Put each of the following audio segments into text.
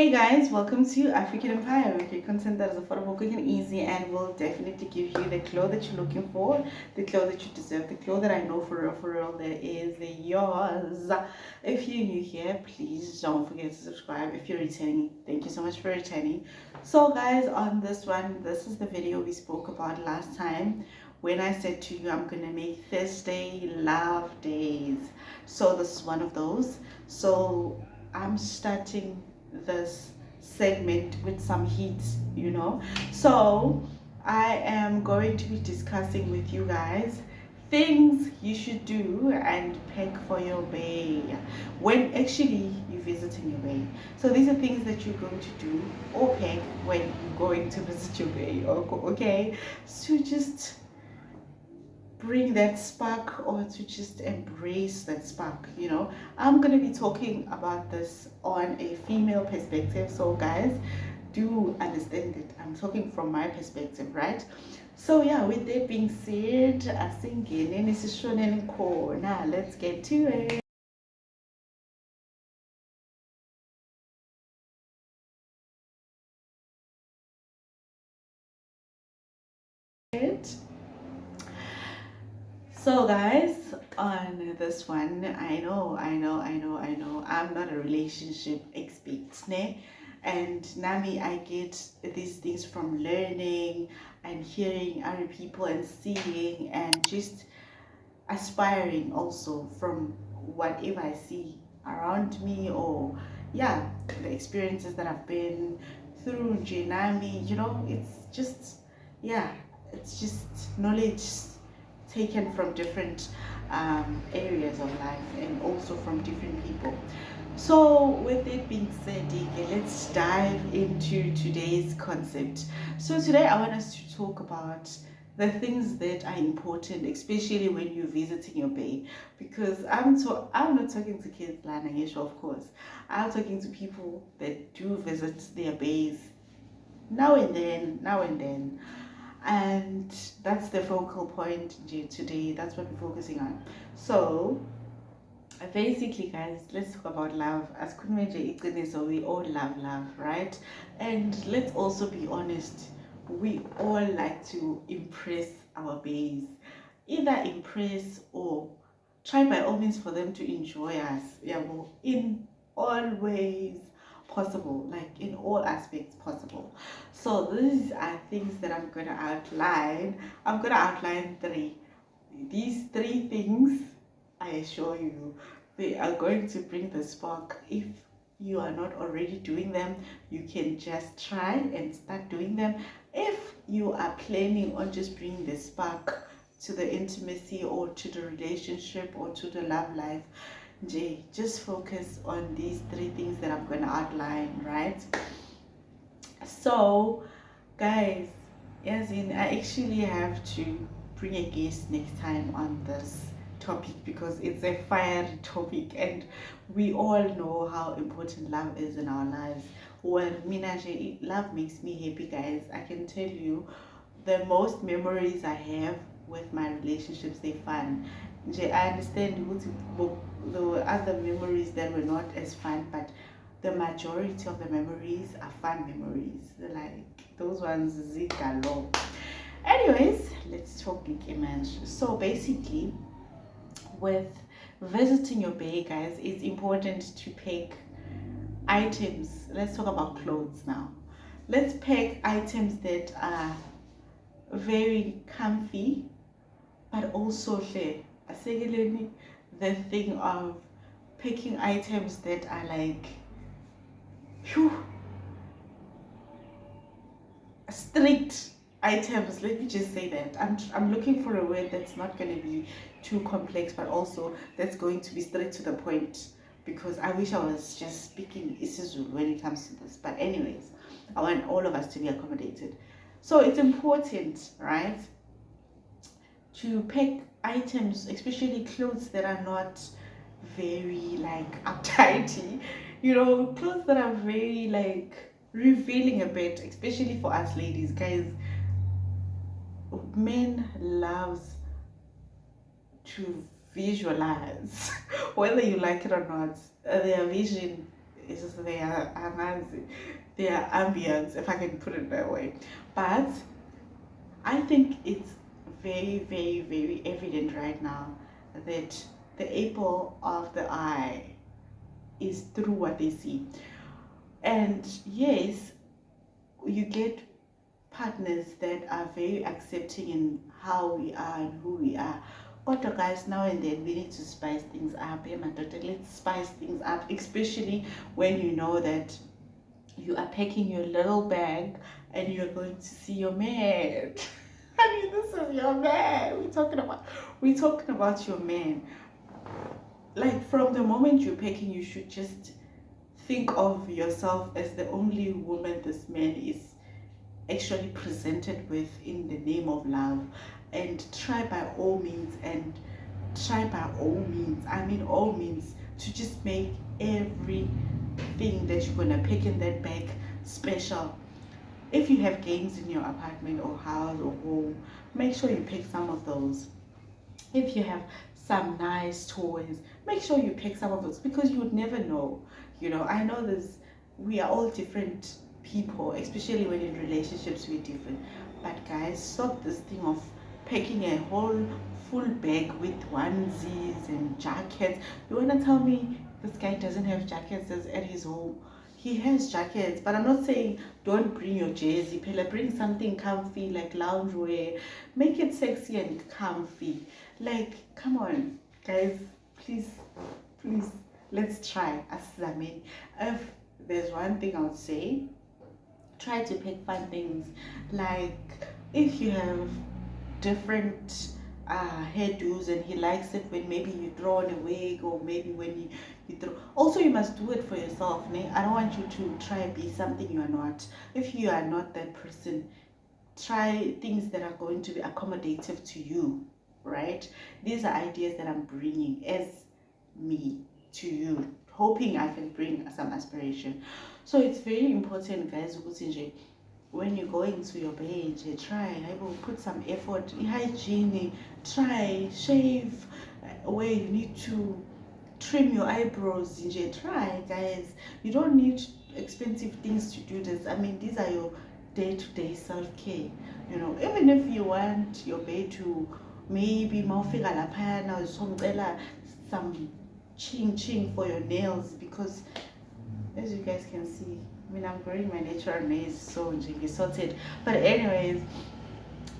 Hey guys, welcome to African Empire. We create content that is affordable, quick, and easy, and will definitely give you the clothes that you're looking for, the clothes that you deserve, the clothes that I know for real, that is yours. If you're new here, please don't forget to subscribe. If you're returning, thank you so much for returning. So, guys, on this one, this is the video we spoke about last time when I said to you I'm gonna make Thursday love days. So, this is one of those. So, I'm starting this segment with some heat, So I am going to be discussing with you guys things you should do and pack for your bay when actually you're visiting your bay. So these are things that you're going to do or pack when you're going to visit your bay. Okay, so just bring that spark or to just embrace that spark. I'm going to be talking about this on a female perspective, so guys, do understand it. I'm talking from my perspective, right? So yeah, with that being said, now let's get to it. So guys, on this one, I know, I'm not a relationship expert, ne? And Nami, I get these things from learning and hearing other people and seeing and just aspiring also from whatever I see around me, or yeah, the experiences that I've been through. Nami, it's just, yeah, it's just knowledge taken from different areas of life and also from different people. So, with it being said, Ike, let's dive into today's concept. So, today I want us to talk about the things that are important, especially when you're visiting your bay. Because I'm not talking to kids, Lana Yesha, of course. I'm talking to people that do visit their bays now and then. And that's the focal point today. That's what we're focusing on. So, basically, guys, let's talk about love. As Kunmeje, so we all love, right? And let's also be honest, we all like to impress our bays, either impress or try by all means for them to enjoy us, yeah, well, in all ways possible, like in all aspects possible. So these are things that I'm going to outline. I'm going to outline these three things. I assure you, they are going to bring the spark. If you are not already doing them, you can just try and start doing them. If you are planning on just bringing the spark to the intimacy or to the relationship or to the love life, just focus on these three things that I'm going to outline, right? So, guys, as in, I actually have to bring a guest next time on this topic because it's a fiery topic and we all know how important love is in our lives. When love makes me happy, guys. I can tell you the most memories I have with my relationships, they fun. I understand the other memories that were not as fun, but the majority of the memories are fun memories. Like those ones, zigalo. Anyways, let's talk image. So basically, with visiting your bay, guys, it's important to pick items. Let's talk about clothes now. Let's pick items that are very comfy, but also secondly, the thing of picking items that are like, whew, strict items. Let me just say that I'm looking for a word that's not going to be too complex, but also that's going to be straight to the point, because I wish I was just speaking isiZulu when it comes to this. But anyways, I want all of us to be accommodated. So it's important, right, to pick items, especially clothes that are not very like uptighty, clothes that are very like revealing a bit, especially for us ladies, guys. Men loves to visualize whether you like it or not. Their vision it's just their ambience, if I can put it that way. But I think it's very, very, very evident right now that the apple of the eye is through what they see. And yes, you get partners that are very accepting in how we are and who we are. But guys, now and then we need to spice things up. Yeah, my daughter, let's spice things up, especially when you know that you are packing your little bag and you're going to see your man. I mean, this is your man. We're talking about your man. Like from the moment you're packing, you should just think of yourself as the only woman this man is actually presented with in the name of love, and try by all means, I mean all means, to just make everything that you're gonna pick in that bag special. If you have games in your apartment or house or home, make sure you pick some of those. If you have some nice toys, make sure you pick some of those, because you would never know. I know this, we are all different people, especially when in relationships we're different. But guys, stop this thing of packing a whole full bag with onesies and jackets. You wanna tell me this guy doesn't have jackets at his home? He has jackets, but I'm not saying don't bring your jersey. Pella, bring something comfy like loungewear. Make it sexy and comfy. Like, come on, guys, please, please, let's try. I mean, if there's one thing I would say, try to pick fun things. Like, if you have different hairdos and he likes it when maybe you throw on a wig, or maybe when you throw, also you must do it for yourself, né? I don't want you to try and be something you are not. If you are not that person, try things that are going to be accommodative to you, right? These are ideas that I'm bringing as me to you, hoping I can bring some aspiration. So it's very important, guys, when you go into your bed, try, I will put some effort in hygiene, try, shave where you need to, trim your eyebrows, try, guys. You don't need expensive things to do this. I mean, these are your day-to-day self-care. Even if you want your bed to, maybe mawufika laphayana uzongcela some ching ching for your nails, because as you guys can see, I mean, I'm growing my natural nails, so nje sorted. But anyways,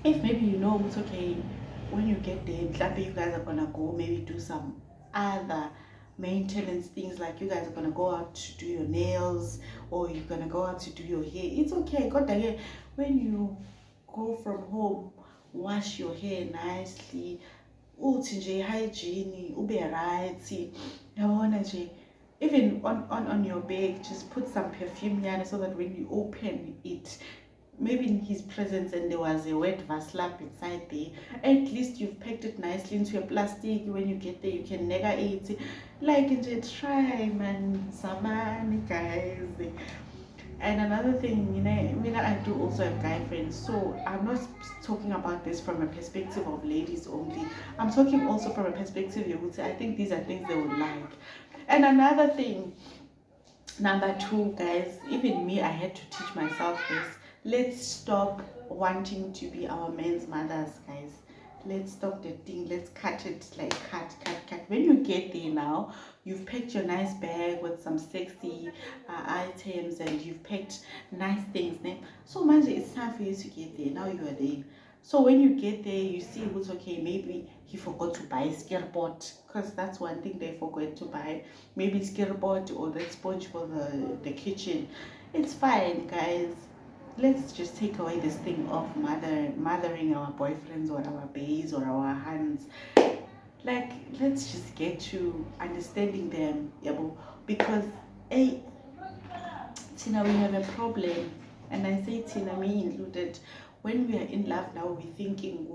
if maybe it's okay, when you get there, maybe you guys are gonna go maybe do some other maintenance things, like you guys are gonna go out to do your nails, or you're gonna go out to do your hair. It's okay. God, when you go from home, wash your hair nicely, uthi nje hygiene, ube right, yabona nje. Even on your bag, just put some perfume yana, so that when you open it, maybe in his presence and there was a wet vaslap inside there, at least you've packed it nicely into a plastic. When you get there, you can nega it. Like, try, man, samani, guys. And another thing, I do also have guy friends, so I'm not talking about this from a perspective of ladies only. I'm talking also from a perspective, you would say, I think these are things they would like. And another thing, number two, guys, even me, I had to teach myself this. Let's stop wanting to be our men's mothers, guys. Let's stop the thing. Let's cut it, like cut. When you get there now, you've packed your nice bag with some sexy items, and you've packed nice things. So much, it's time for you to get there. Now you are there. So when you get there, you see what's okay. Maybe he forgot to buy skirtboard, because that's one thing they forgot to buy. Maybe skirtboard or that sponge for the kitchen. It's fine, guys. Let's just take away this thing of mothering our boyfriends or our bays or our hands. Like, let's just get to understanding them, yabo. Because hey, Tina, we have a problem, and I say Tina, me included. When we are in love now, we're thinking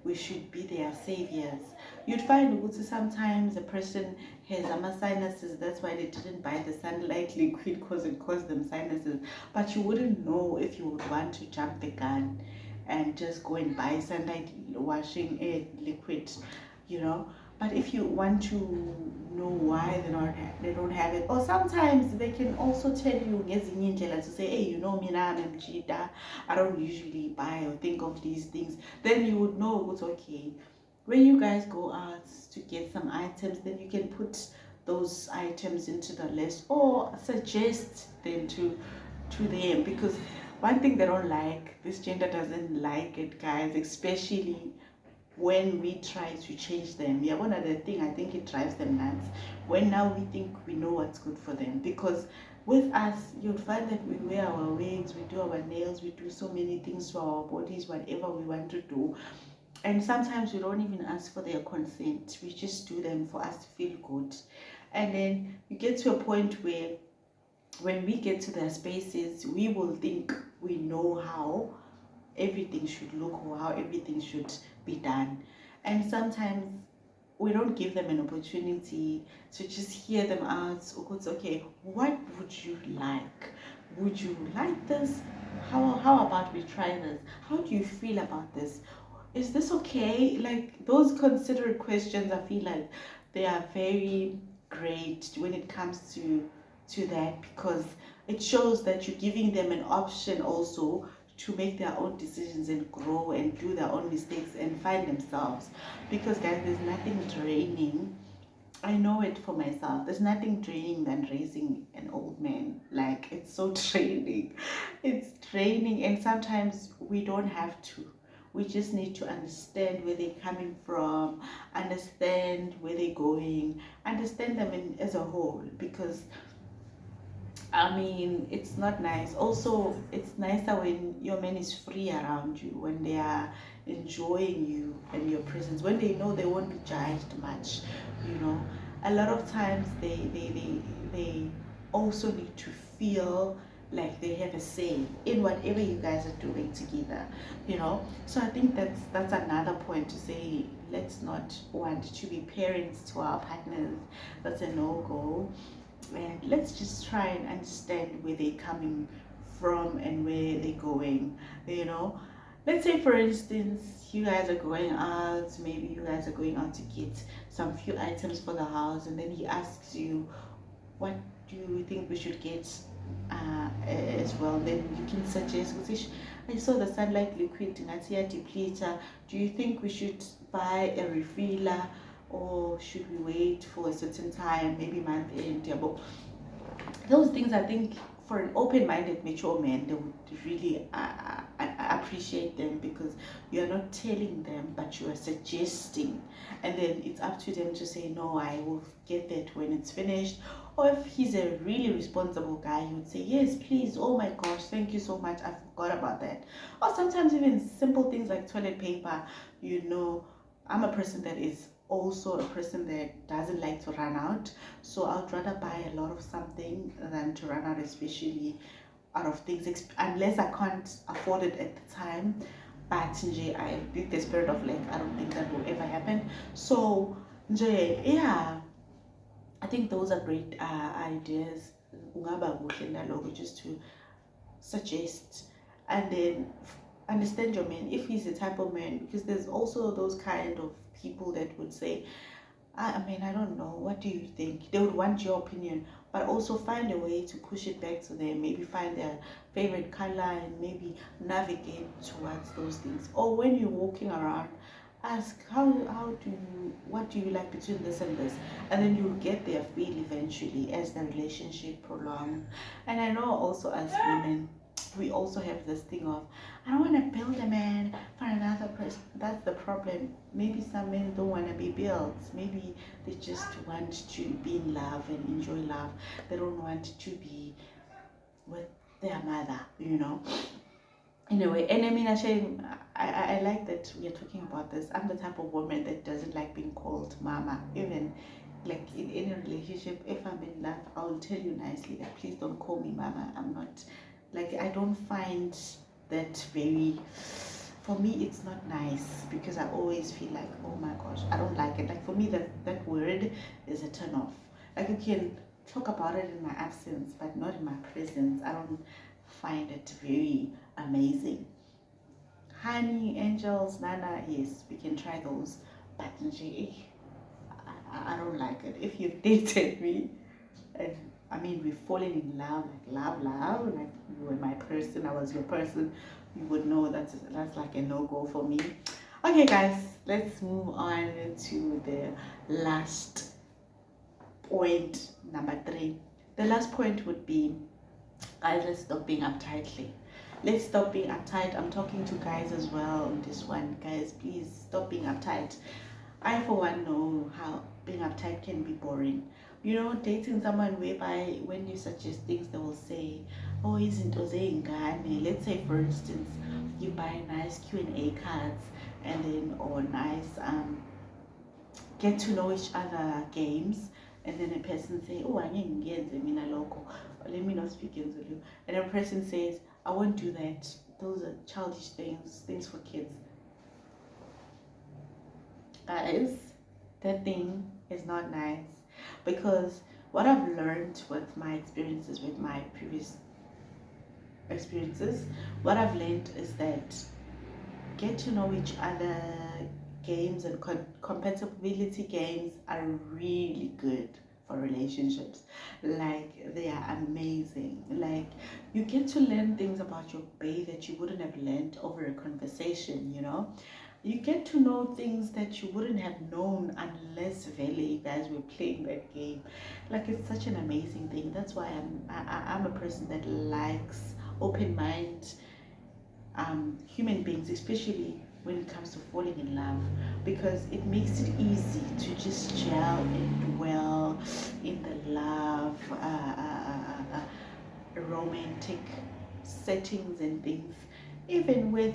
we should be their saviors. You'd find sometimes a person has sinuses, that's why they didn't buy the sunlight liquid, because it caused them sinuses. But you wouldn't know if you would want to jump the gun and just go and buy sunlight washing liquid. But if you want to know why they don't have it, or sometimes they can also tell you ngezinye indlela to say, hey, you know, mina I'm Mjida, I don't usually buy or think of these things. Then you would know it's okay. When you guys go out to get some items, then you can put those items into the list or suggest them to them, because one thing they don't like, this gender doesn't like it, guys, especially when we try to change them. Yeah, one other thing, I think it drives them nuts when now we think we know what's good for them. Because with us, you'll find that we wear our wigs, we do our nails, we do so many things to our bodies, whatever we want to do, and sometimes we don't even ask for their consent, we just do them for us to feel good. And then you get to a point where when we get to their spaces, we will think we know how everything should look or how everything should be done. And sometimes we don't give them an opportunity to just hear them out. Okay, what would you like? Would you like this? How about we try this? How do you feel about this? Is this okay? Like those considerate questions, I feel like they are very great when it comes to that, because it shows that you're giving them an option also to make their own decisions and grow and do their own mistakes and find themselves. Because guys, there's nothing draining, I know it for myself, there's nothing draining than raising an old man. Like it's so draining, it's draining. And sometimes we don't have to, we just need to understand where they're coming from, understand where they're going, understand them as a whole. Because I mean, it's not nice. Also, it's nicer when your man is free around you, when they are enjoying you and your presence, when they know they won't be judged much, you know. A lot of times they also need to feel like they have a say in whatever you guys are doing together, you know. So I think that's another point to say, let's not want to be parents to our partners. That's a no-go. And let's just try and understand where they're coming from and where they're going, you know. Let's say for instance you guys are going out, maybe you guys are going out to get some few items for the house, and then he asks you, what do you think we should get as well? Then you can suggest, I saw the sunlight liquid ngathi depleter, do you think we should buy a refiller, or should we wait for a certain time, maybe month end? Those things, I think, for an open-minded mature man, they would really appreciate them, because you are not telling them but you are suggesting, and then it's up to them to say, no, I will get that when it's finished. Or if he's a really responsible guy, he would say, yes, please, oh my gosh, thank you so much, I forgot about that. Or sometimes even simple things like toilet paper, you know. I'm a person that is also a person that doesn't like to run out, so I'd rather buy a lot of something than to run out, especially out of things, unless I can't afford it at the time. But nje, I built the spirit of like, I don't think that will ever happen. So nje, yeah, I think those are great ideas. Kungaba kuhle nalokho, just to suggest, and then understand your man if he's the type of man, because there's also those kind of people that would say, I mean, I don't know, what do you think? They would want your opinion, but also find a way to push it back to them. Maybe find their favorite color and maybe navigate towards those things. Or when you're walking around, ask, how do you, what do you like between this and this? And then you'll get their feel eventually as the relationship prolongs. And I know also as women, we also have this thing of, I don't want to build a man for another person. That's the problem. Maybe some men don't want to be built. Maybe they just want to be in love and enjoy love. They don't want to be with their mother, you know. Anyway, and I mean, I like that we are talking about this. I'm the type of woman that doesn't like being called mama. Even like in any relationship, if I'm in love, I will tell you nicely that please don't call me mama. I'm not, like, I don't find that very, for me it's not nice, because I always feel like, oh my gosh, I don't like it. Like for me, that word is a turn off. Like you can talk about it in my absence, but not in my presence. I don't find it very amazing. Honey, angels, nana, yes, we can try those, but I don't like it. If you've dated me, and I mean we've fallen in love, like love, like you were my person, I was your person, you would know that's like a no-go for me. Okay guys, let's move on to the last point, number 3. The last point would be, guys, let's stop being uptight. Let's stop being uptight. I'm talking to guys as well on this one. Guys, please stop being uptight. I, for one, know how being uptight can be boring. You know, dating someone whereby when you suggest things, they will say, "Oh, isn't Ozengane?" Let's say, for instance, you buy nice Q&A cards, and then or nice get to know each other games, and then a person say, "Oh, angeke mina lokho," let me not speak in Zulu, and a person says, "I won't do that." Those are childish things for kids. Guys, that thing is not nice, because what I've learned with my experiences, with my previous experiences, what I've learned is that get to know each other games and compatibility games are really good for relationships. Like, they are amazing. Like, you get to learn things about your bae that you wouldn't have learned over a conversation, you know. You get to know things that you wouldn't have known unless really you guys were playing that game. Like, it's such an amazing thing. That's why I'm a person that likes open mind human beings, especially when it comes to falling in love, because it makes it easy to just gel and dwell in the love, romantic settings and things. Even with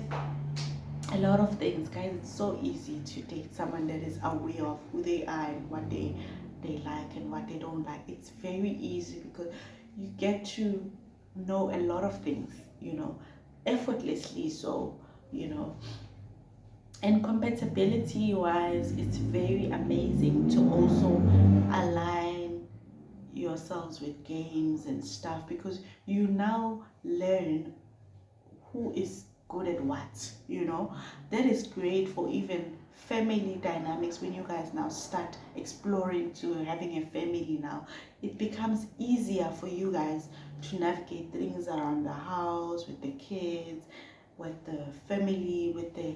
a lot of things, guys, it's so easy to date someone that is aware of who they are and what they like and what they don't like. It's very easy because you get to know a lot of things, you know, effortlessly. So, you know, and compatibility wise, it's very amazing to also align yourselves with games and stuff, because you now learn who is good at what, you know. That is great for even family dynamics. When you guys now start exploring to having a family now, it becomes easier for you guys to navigate things around the house, with the kids, with the family, with the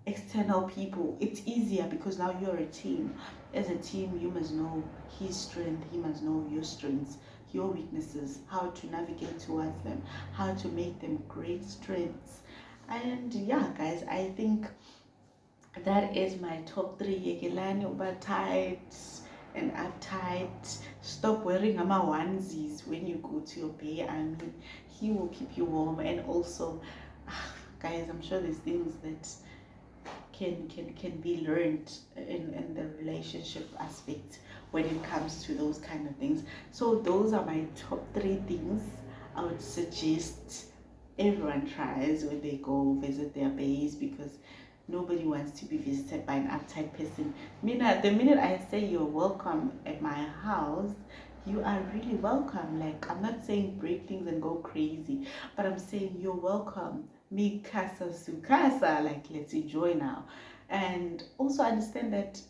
external people. It's easier because now you're a team. As a team, you must know his strength, he must know your strengths, your weaknesses, how to navigate towards them, how to make them great strengths. And yeah, guys, I think that is my top 3. Yekelani uba tight and uptight. Stop wearing ama onesies when you go to your bae. I mean, he will keep you warm. And also, guys, I'm sure there's things that can be learned in the relationship aspect when it comes to those kind of things. So those are my top 3 things I would suggest everyone tries when they go visit their baes, because nobody wants to be visited by an uptight person. Mina, the minute I say you're welcome at my house, you are really welcome. Like, I'm not saying break things and go crazy, but I'm saying you're welcome. Mi casa su casa. Like, let's enjoy now. And also understand that,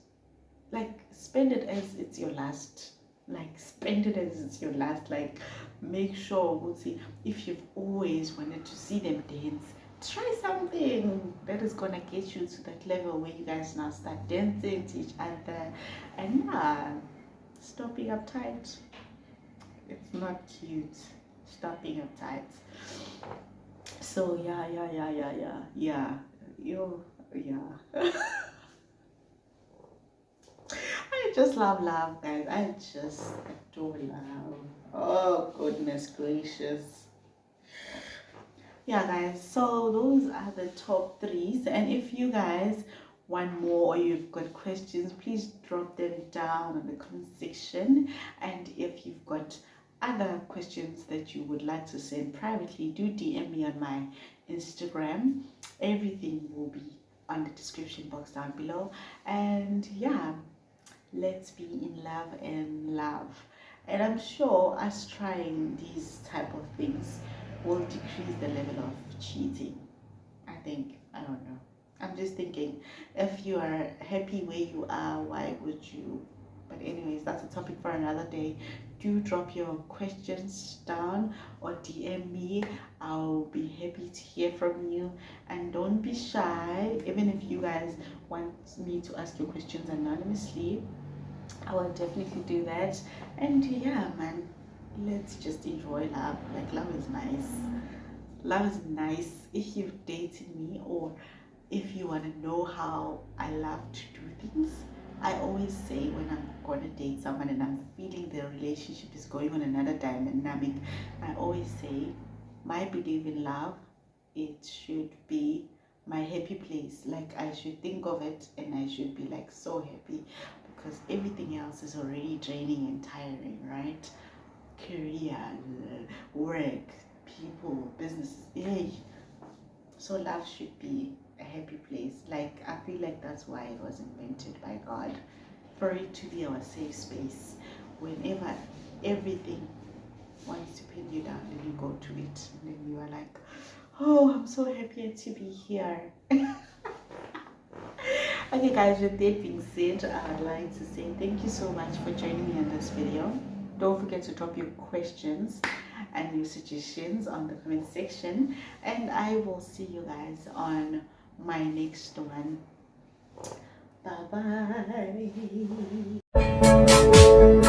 like, spend it as it's your last. Like, spend it as it's your last. Like, make sure, we'll see, if you've always wanted to see them dance, try something that is gonna get you to that level where you guys now start dancing to each other. And yeah, stop being uptight. It's not cute. Stop being uptight. So yeah. Yeah. I just love love, guys. I just adore love. Oh, goodness gracious. Yeah, guys, so those are the top 3s. And if you guys want more, or you've got questions, please drop them down in the comment section. And if you've got other questions that you would like to send privately, do DM me on my Instagram. Everything will be on the description box down below. And yeah, let's be in love and love. And I'm sure us trying these type of things will decrease the level of cheating. I think, I don't know, I'm just thinking, if you are happy where you are, why would you But anyways, that's a topic for another day. Do drop your questions down or DM me. I'll be happy to hear from you. And don't be shy, even if you guys want me to ask your questions anonymously, I will definitely do that. And yeah, man, let's just enjoy love. Like, love is nice. Love is nice. If you've dated me, or if you want to know how I love to do things, I always say when I'm going to date someone and I'm feeling the relationship is going on another dynamic, I always say my belief in love, it should be my happy place. Like, I should think of it and I should be like so happy, because everything else is already draining and tiring, right? Career, work, people, businesses. Yay. So love should be a happy place. Like, I feel like that's why it was invented by God, for it to be our safe space. Whenever everything wants to pin you down, then you go to it, and then you are like, oh, I'm so happy to be here. Okay guys, with that being said, I'd like to say thank you so much for joining me on this video. Don't forget to drop your questions and your suggestions on the comment section, and I will see you guys on my next one. Bye bye.